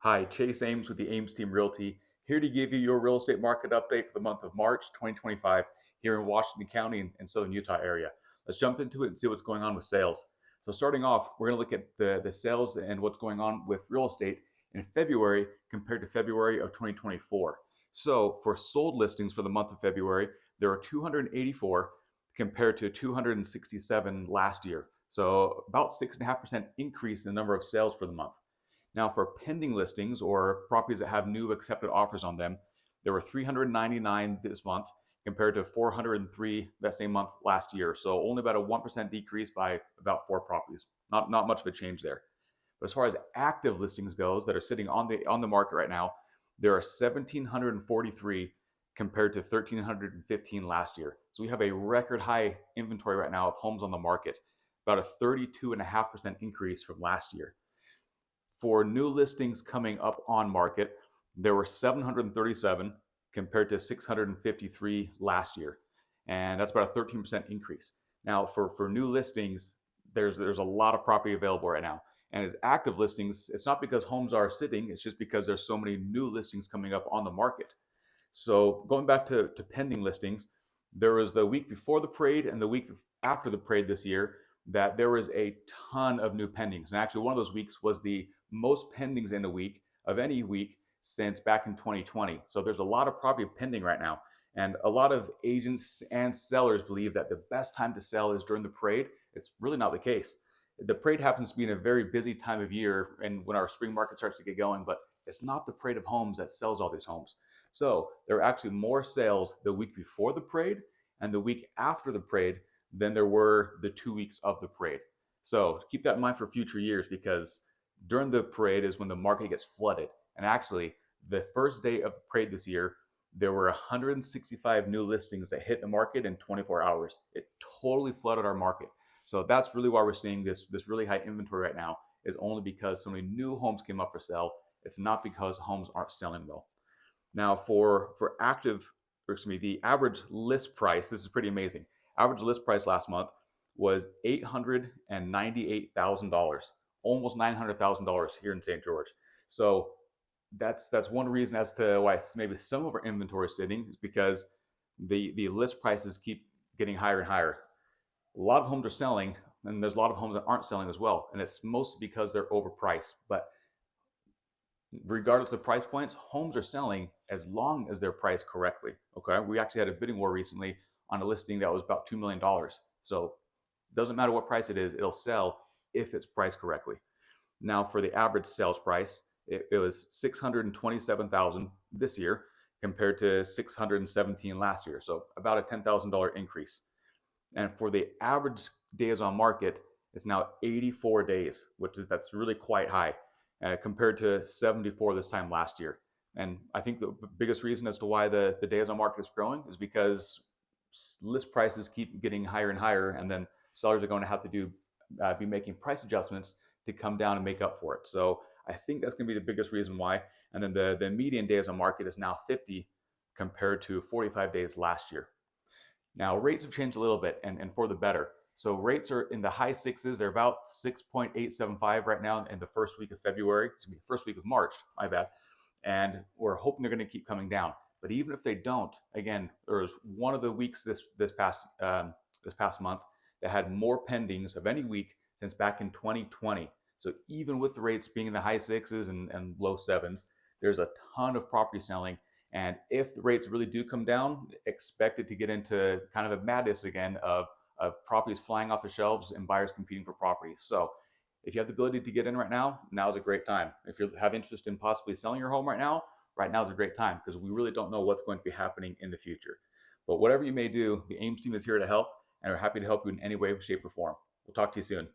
Hi, Chase Ames with the Ames Team Realty, here to give you your real estate market update for the month of March 2025 here in Washington County and Southern Utah area. Let's jump into it and see what's going on with sales. So starting off, we're going to look at the sales and what's going on with real estate in February compared to February of 2024. So for sold listings for the month of February, there were 284 compared to 267 last year. So about 6.5% increase in the number of sales for the month. Now, for pending listings or properties that have new accepted offers on them, there were 399 this month compared to 403 that same month last year. So only about a 1% decrease by about four properties. Not much of a change there. But as far as active listings goes that are sitting on the market right now, there are 1,743 compared to 1,315 last year. So we have a record high inventory right now of homes on the market, about a 32.5% increase from last year. For new listings coming up on market, there were 737 compared to 653 last year. And that's about a 13% increase. Now, for new listings, there's a lot of property available right now. And as active listings, it's not because homes are sitting, it's just because there's so many new listings coming up on the market. So going back to pending listings, there was the week before the parade and the week after the parade this year that there was a ton of new pendings. And actually, one of those weeks was the most pendings in a week of any week since back in 2020. So there's a lot of property pending right now. And a lot of agents and sellers believe that the best time to sell is during the parade. It's really not the case. The parade happens to be in a very busy time of year and when our spring market starts to get going, but it's not the parade of homes that sells all these homes. So there are actually more sales the week before the parade and the week after the parade than there were the 2 weeks of the parade. So keep that in mind for future years because during the parade is when the market gets flooded. And actually, the first day of the parade this year, there were 165 new listings that hit the market in 24 hours. It totally flooded our market. So that's really why we're seeing this really high inventory right now is only because so many new homes came up for sale. It's not because homes aren't selling well. Now for active, or excuse me, the average list price, this is pretty amazing. Average list price last month was $898,000, almost $900,000 here in St. George. So that's one reason as to why maybe some of our inventory is sitting is because the list prices keep getting higher and higher. A lot of homes are selling, and there's a lot of homes that aren't selling as well, and it's mostly because they're overpriced. But regardless of price points, homes are selling as long as they're priced correctly. Okay, we actually had a bidding war recently on a listing that was about $2 million. So it doesn't matter what price it is, it'll sell if it's priced correctly. Now for the average sales price, it was 627,000 this year compared to 617 last year. So about a $10,000 increase. And for the average days on market, it's now 84 days, that's really quite high compared to 74 this time last year. And I think the biggest reason as to why the days on market is growing is because list prices keep getting higher and higher, and then sellers are going to have to be making price adjustments to come down and make up for it. So I think that's going to be the biggest reason why. And then the median days on market is now 50 compared to 45 days last year. Now rates have changed a little bit and for the better. So rates are in the high sixes. They're about 6.875 right now in the first week of February. It's gonna be the first week of March, my bad. And we're hoping they're going to keep coming down. But even if they don't, again, there was one of the weeks this past month that had more pendings of any week since back in 2020. So even with the rates being in the high sixes and low sevens, there's a ton of property selling. And if the rates really do come down, expect it to get into kind of a madness again of properties flying off the shelves and buyers competing for properties. So if you have the ability to get in right now, now is a great time. If you have interest in possibly selling your home right now is a great time because we really don't know what's going to be happening in the future. But whatever you may do, the Ames team is here to help, and we're happy to help you in any way, shape, or form. We'll talk to you soon.